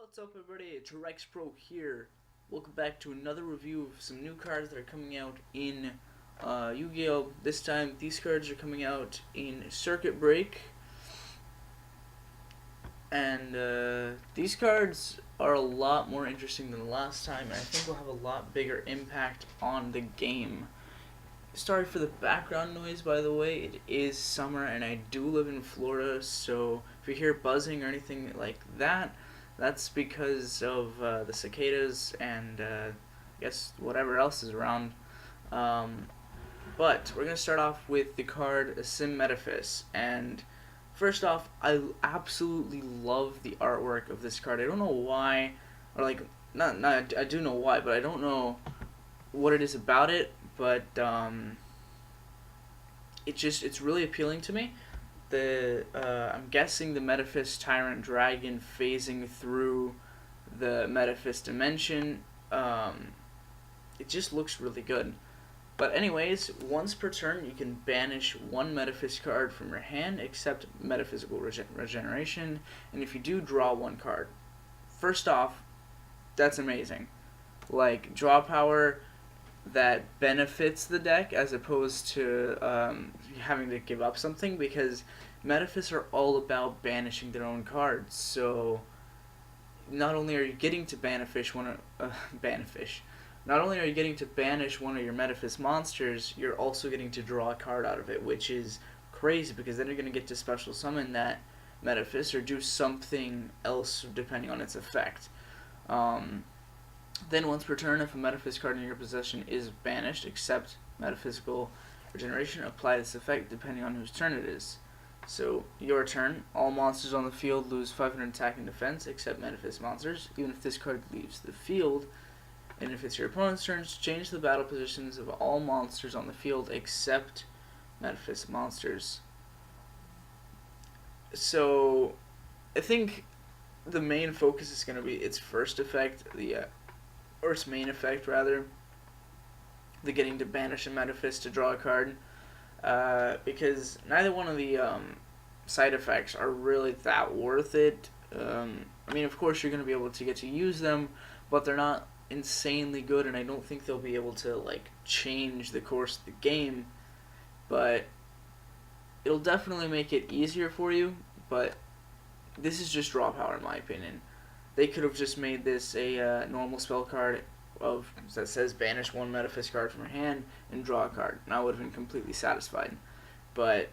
What's up everybody, it's Rex Pro here. Welcome back to another review of some new cards that are coming out in Yu-Gi-Oh! This time these cards are coming out in Circuit Break. And these cards are a lot more interesting than the last time, and I think will have a lot bigger impact on the game. Sorry for the background noise, by the way. It is summer and I do live in Florida, so if you hear buzzing or anything like that, that's because of the cicadas and I guess whatever else is around. But we're going to start off with the card METAPHYS. And first off, I absolutely love the artwork of this card. I don't know why, or like, not I do know why, but I don't know what it is about it, but it's really appealing to me. I'm guessing the METAPHYS Tyrant Dragon phasing through the METAPHYS dimension. It just looks really good. But anyways, once per turn you can banish one METAPHYS card from your hand except Metaphysical Regeneration, and if you do, draw one card. First off, that's amazing. Like, draw power that benefits the deck as opposed to having to give up something, because METAPHYS are all about banishing their own cards. So not only are you getting to banish not only are you getting to banish one of your METAPHYS monsters, you're also getting to draw a card out of it, which is crazy, because then you're going to get to special summon that METAPHYS or do something else depending on its effect. Then once per turn, if a METAPHYS card in your possession is banished, except Metaphysical Regeneration, apply this effect depending on whose turn it is. So, your turn, all monsters on the field lose 500 attack and defense, except METAPHYS monsters, even if this card leaves the field. And if it's your opponent's turn, change the battle positions of all monsters on the field, except METAPHYS monsters. So, I think the main focus is going to be its first effect, or its main effect rather, the getting to banish a METAPHYS to draw a card, because neither one of the side effects are really that worth it. I mean, of course you're going to be able to get to use them, but they're not insanely good, and I don't think they'll be able to like change the course of the game, but it'll definitely make it easier for you. But this is just draw power in my opinion. They could have just made this a normal spell card that says banish one METAPHYS card from your hand and draw a card, and I would have been completely satisfied. But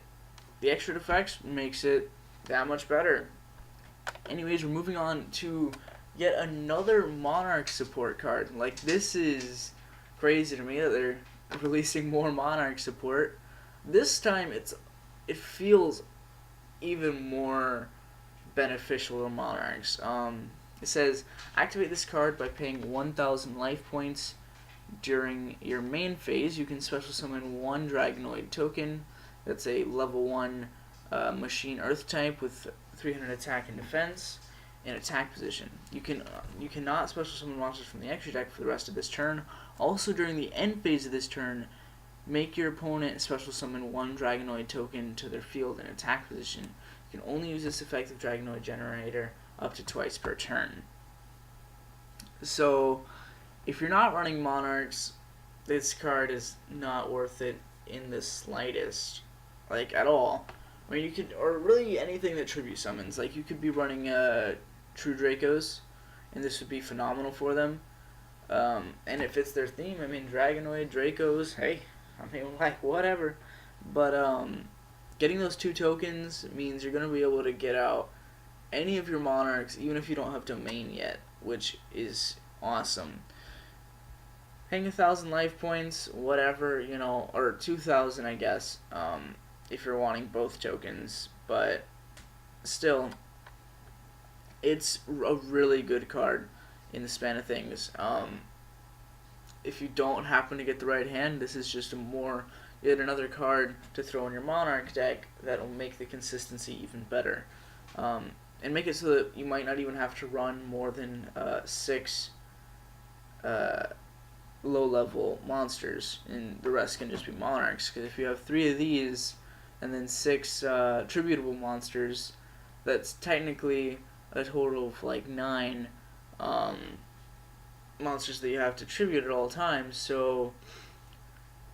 the extra effects makes it that much better. Anyways, we're moving on to yet another Monarch support card. Like, this is crazy to me that they're releasing more Monarch support. This time it feels even more beneficial to Monarchs. It says, activate this card by paying 1,000 life points. During your main phase, you can special summon one Dragonoid token. That's a level 1 machine earth type with 300 attack and defense in attack position. You cannot special summon monsters from the extra deck for the rest of this turn. Also, during the end phase of this turn, make your opponent special summon one Dragonoid token to their field in attack position. You can only use this effective Dragonoid generator up to twice per turn. So, if you're not running Monarchs, this card is not worth it in the slightest, like at all. I mean, you could, or really anything that tribute summons. Like, you could be running True Dracos, and this would be phenomenal for them. And it fits their theme. I mean, Dragonoid, Dracos, hey, I mean, like, whatever. But getting those 2 tokens means you're going to be able to get out any of your Monarchs, even if you don't have Domain yet, which is awesome. Paying 1,000 life points, whatever, you know, or 2,000, I guess, if you're wanting both tokens, but still, it's a really good card in the span of things. If you don't happen to get the right hand, this is just yet another card to throw in your Monarch deck that'll make the consistency even better. And make it so that you might not even have to run more than 6 low-level monsters, and the rest can just be Monarchs. Because if you have 3 of these, and then 6 tributable monsters, that's technically a total of like 9 um, monsters that you have to tribute at all times, so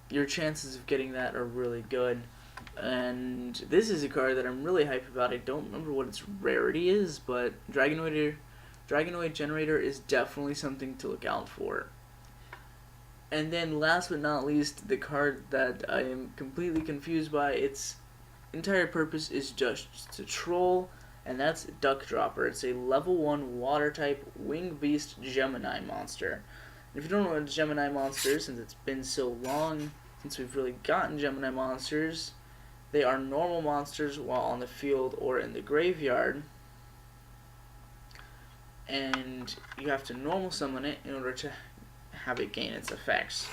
your chances of getting that are really good. And this is a card that I'm really hyped about. I don't remember what its rarity is, but Dragonoid Generator is definitely something to look out for. And then last but not least, the card that I am completely confused by, its entire purpose is just to troll, and that's Duck Dropper. It's a level 1 water type Wing Beast Gemini monster. If you don't know what a Gemini monster is, since it's been so long since we've really gotten Gemini monsters, they are normal monsters while on the field or in the graveyard, and you have to normal summon it in order to have it gain its effects.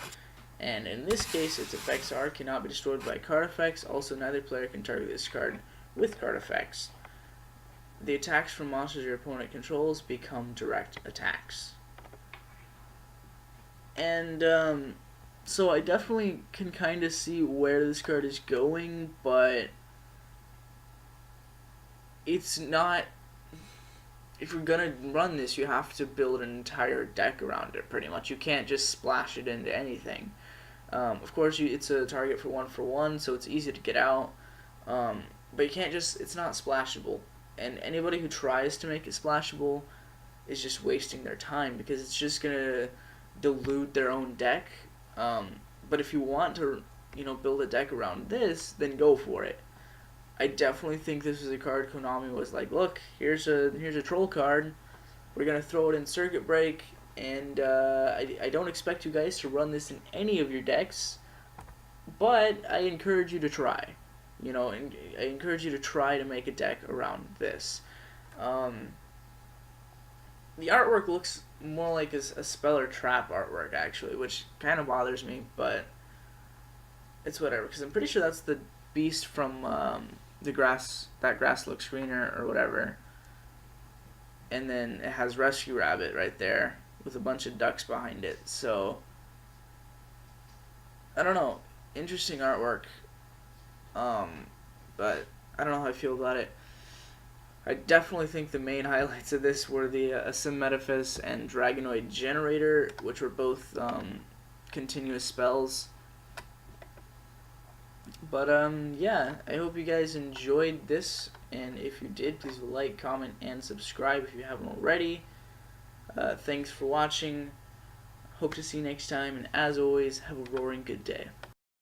And in this case, its effects are cannot be destroyed by card effects. Also, neither player can target this card with card effects. The attacks from monsters your opponent controls become direct attacks. And so I definitely can kind of see where this card is going, but it's not. If you're gonna run this, you have to build an entire deck around it, pretty much. You can't just splash it into anything. Of course, it's a target for 1/1, so it's easy to get out. But you can't just, it's not splashable. And anybody who tries to make it splashable is just wasting their time, because it's just gonna dilute their own deck. But if you want to, build a deck around this, then go for it. I definitely think this is a card Konami was like, look, here's a troll card. We're gonna throw it in Circuit Break, and I don't expect you guys to run this in any of your decks, but I encourage you to try. And I encourage you to try to make a deck around this. The artwork looks more like a Speller Trap artwork, actually, which kind of bothers me, but it's whatever, because I'm pretty sure that's the beast from the grass looks greener or whatever. And then it has Rescue Rabbit right there with a bunch of ducks behind it. So I don't know, interesting artwork. But I don't know how I feel about it. I definitely think the main highlights of this were the METAPHYS and Dragonoid Generator, which were both continuous spells. But yeah, I hope you guys enjoyed this, and if you did, please like, comment, and subscribe if you haven't already. Thanks for watching. Hope to see you next time, and as always, have a roaring good day.